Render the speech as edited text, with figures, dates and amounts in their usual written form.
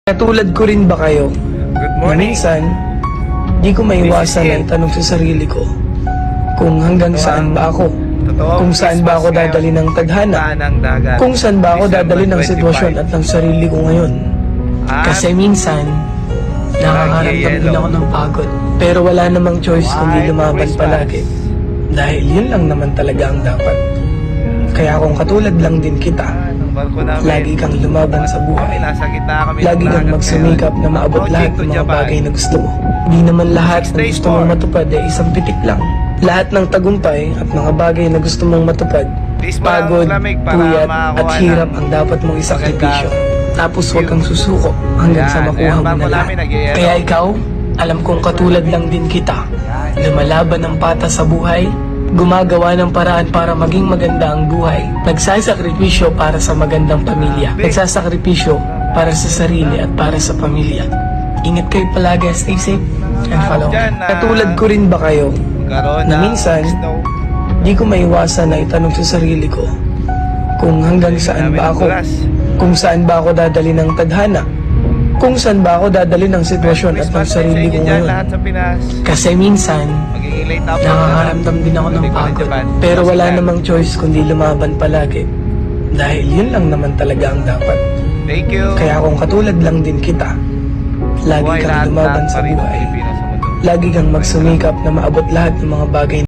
Katulad ko rin ba kayo? Good Na morning. minsan, di ko maiwasan na itanong sa sarili ko kung hanggang saan ba ako, Totoo, kung saan ba ako Christmas dadali ng tadhana, ngayon, ng dagat. kung saan ba ako dadali ng December sitwasyon 25. at ng sarili ko ngayon. Kasi minsan, nakakaramdam din ako ng pagod. Pero wala namang choice kundi lumaban palagi. Dahil yun lang naman talaga ang dapat. Kaya kung katulad lang din kita, Ang barko namin. lagi kang lumaban sa buhay. Nasa gitna kami. Lagi ng kang dagat magsumikap ngayon. na maabot lahat ng mga bagay na gusto mo. Di naman lahat ng gusto mong matupad ay isang pitik lang. Lahat ng tagumpay at mga bagay na gusto mong matupad, Please, walang pagod, lamig para puyat makakuha at hirap ng ang dapat mong isakripisyo. magandang Tapos huwag kang susuko hanggang sa Ayan, makuha ayan, mo barko na lahat. namin, nag-i-yellow. Kaya ikaw, alam kong katulad lang din kita. Lumalaban ng patas sa buhay, gumagawa ng paraan para maging maganda ang buhay. Nagsasakripisyo para sa magandang pamilya. Nagsasakripisyo para sa sarili at para sa pamilya. Ingat kayo palagi, stay safe, and follow me. Katulad ko rin ba kayo? Magkaroon Na ng minsan, snow. di ko maiwasan na itanong sa sarili ko kung hanggang saan ba ako, kung saan ba ako dadali ng tadhana, kung saan ba ako dadali ng sitwasyon at ng Christmas sarili sa ko inyo dyan, ngayon. lahat sa Pinas. Kasi minsan, Magiging late up. nakakaramdam din ako ng pagod. Pero wala namang choice kundi lumaban palagi. Dahil yun lang naman talaga ang dapat. Thank you. Kaya kung katulad lang din kita, lagi Buhay kang lahat lumaban pa sa rin ng buhay. Pilipino sa mundo. Lagi kang magsumikap na maabot lahat ng mga bagay